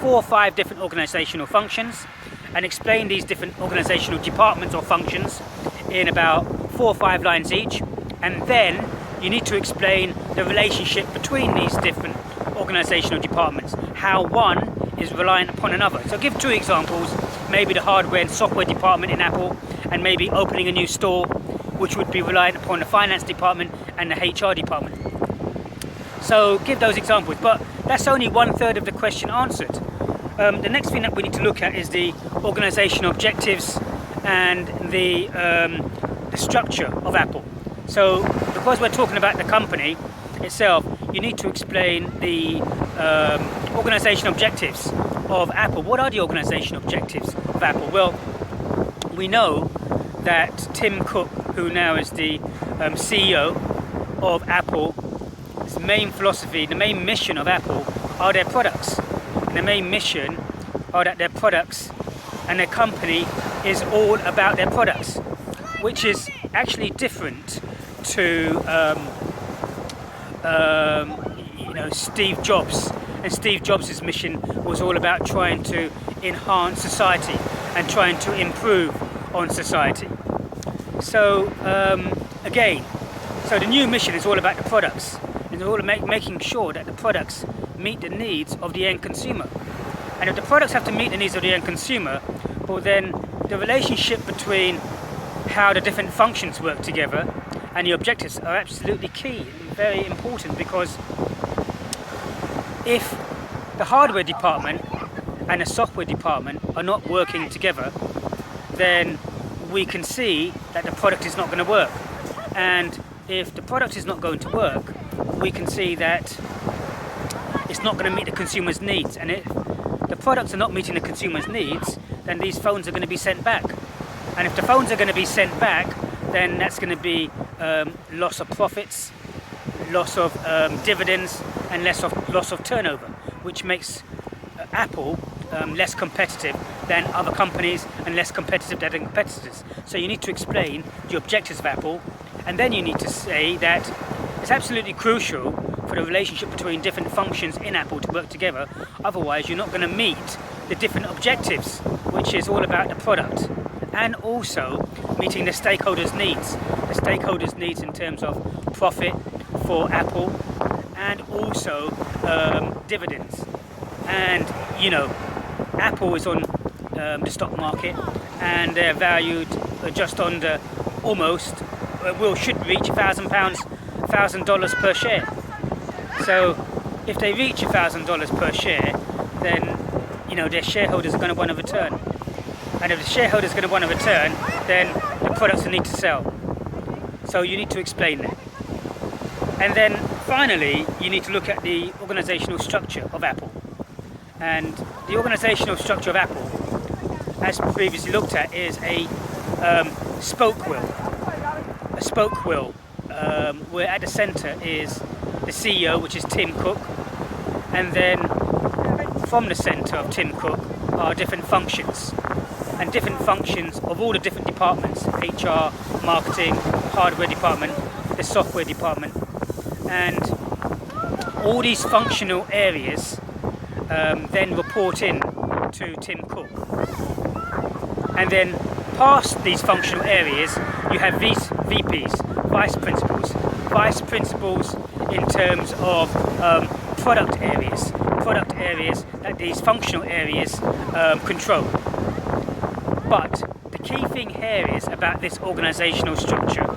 4 or 5 different organizational functions and explain these different organizational departments or functions in about 4 or 5 lines each, and then you need to explain the relationship between these different organizational departments, how one is reliant upon another. So give 2 examples, maybe the hardware and software department in Apple, and maybe opening a new store, which would be reliant upon the finance department and the HR department. So give those examples, but that's only 1/3 of the question answered. The next thing that we need to look at is the organizational objectives and the structure of Apple. So because we're talking about the company itself, you need to explain the organizational objectives of Apple. What are the organizational objectives of Apple? Well, we know that Tim Cook, who now is the CEO of Apple, his main philosophy, the main mission of Apple are their products. And the main mission are that their products and their company is all about their products, which is actually different to Steve Jobs. And Steve Jobs' mission was all about trying to enhance society and trying to improve on society. So again, so the new mission is all about the products. It's all about making sure that the products meet the needs of the end consumer. And if the products have to meet the needs of the end consumer, well then the relationship between how the different functions work together and the objectives are absolutely key and very important, because if the hardware department and the software department are not working together, then we can see that the product is not going to work. And if the product is not going to work, we can see that it's not going to meet the consumer's needs. And if the products are not meeting the consumer's needs, then these phones are going to be sent back. And if the phones are going to be sent back, then that's going to be loss of profits, loss of dividends, and loss of turnover, which makes Apple less competitive than other companies and less competitive than competitors. So you need to explain the objectives of Apple, and then you need to say that it's absolutely crucial for the relationship between different functions in Apple to work together. Otherwise, you're not going to meet the different objectives, which is all about the product, and also meeting the stakeholders' needs. The stakeholders' needs in terms of profit for Apple, and also dividends. And Apple is on the stock market, and they're valued just under should reach $1,000 per share. So if they reach $1,000 per share, then their shareholders are going to want a return. And if the shareholders are going to want a return, then the products will need to sell. So you need to explain that. And then finally, you need to look at the organizational structure of Apple. And the organizational structure of Apple, as previously looked at, is a spoke wheel. A spoke wheel, where at the center is the CEO, which is Tim Cook, and then from the center of Tim Cook are different functions, and different functions of all the different departments: HR, marketing, hardware department, the software department, and all these functional areas then report in to Tim Cook. And then past these functional areas, you have these VPs, vice principals in terms of product areas that these functional areas control. But the key thing here is about this organizational structure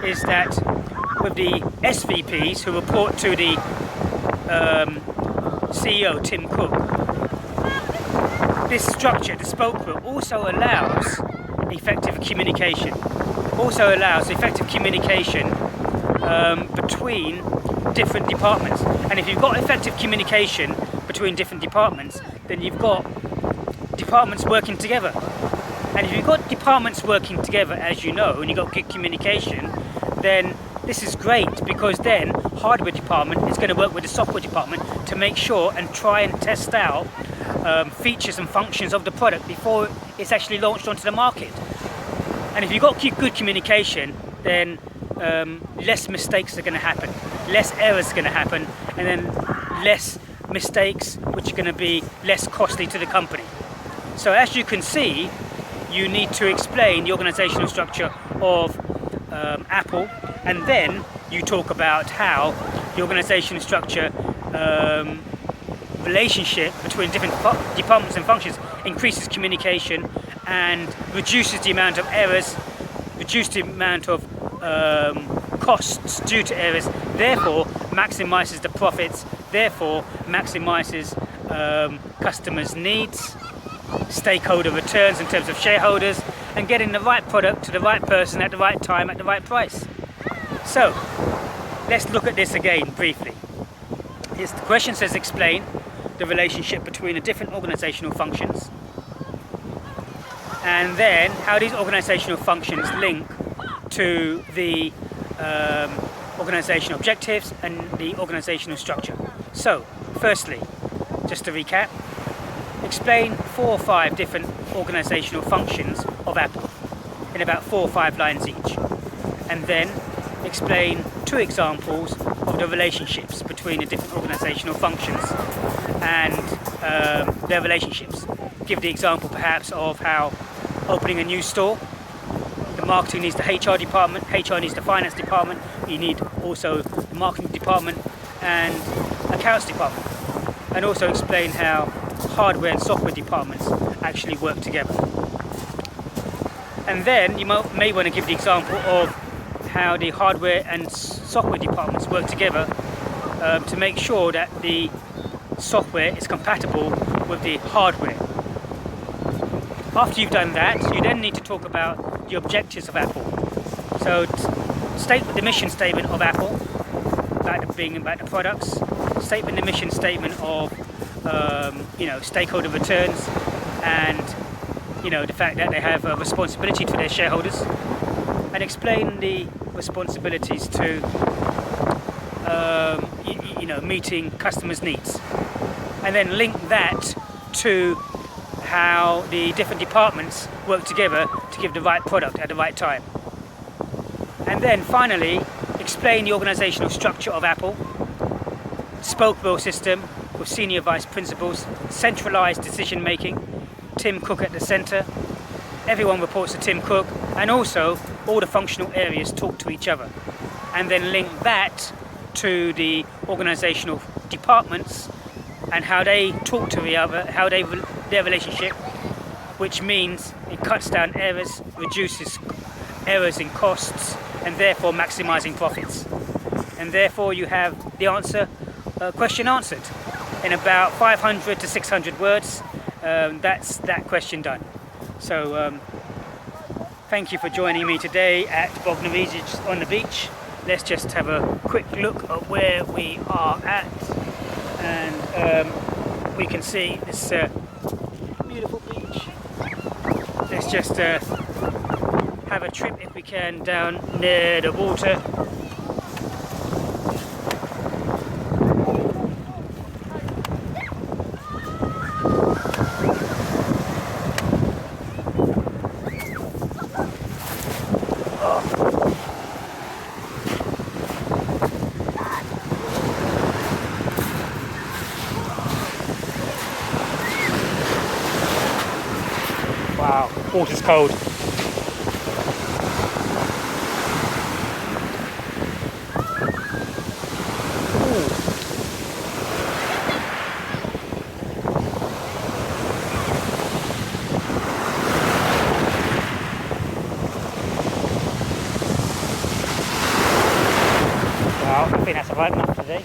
is that with the SVPs who report to the CEO Tim Cook, this structure, the spoke wheel, also allows effective communication. Between different departments. And if you've got effective communication between different departments, then you've got departments working together. And if you've got departments working together, as you know, and you've got good communication, then this is great, because then hardware department is going to work with the software department to make sure and try and test out features and functions of the product before it's actually launched onto the market. And if you've got good communication, then less mistakes are going to happen, less errors are going to happen, and then less mistakes which are going to be less costly to the company. So as you can see, you need to explain the organizational structure of Apple, and then you talk about how the organizational structure relationship between different departments and functions increases communication and reduces the amount of errors, reduces the amount of costs due to errors, therefore maximizes the profits, therefore maximizes customers' needs, stakeholder returns in terms of shareholders, and getting the right product to the right person at the right time at the right price. So let's look at this again briefly. The question says explain the relationship between the different organizational functions, and then how these organizational functions link to the organizational objectives and the organizational structure. So firstly, just to recap, explain 4 or 5 different organizational functions of Apple in about 4 or 5 lines each, and then explain 2 examples of the relationships between the different organizational functions and their relationships. Give the example perhaps of how opening a new store, the marketing needs the HR department, HR needs the finance department, you need also the marketing department and accounts department, and also explain how hardware and software departments actually work together. And then you may want to give the example of how the hardware and software departments work together to make sure that the software is compatible with the hardware. After you've done that, you then need to talk about the objectives of Apple. So state the mission statement of Apple, about the products, statement the mission statement of stakeholder returns, and the fact that they have a responsibility to their shareholders, and explain the responsibilities to meeting customers' needs, and then link that to how the different departments work together to give the right product at the right time. And then finally, explain the organizational structure of Apple, spoke-bill system with senior vice principals, centralized decision making, Tim Cook at the center, everyone reports to Tim Cook, and also all the functional areas talk to each other. And then link that to the organizational departments and how they talk to the other, how their relationship, which means it cuts down errors, reduces errors in costs, and therefore maximizing profits. And therefore you have the question answered in about 500 to 600 words. That's that question done. So thank you for joining me today at Bognor Regis on the beach. Let's just have a quick look at where we are at, and we can see this beautiful beach. Let's just have a trip, if we can, down near the water. Wow, water's cold. Wow, I think that's about enough today.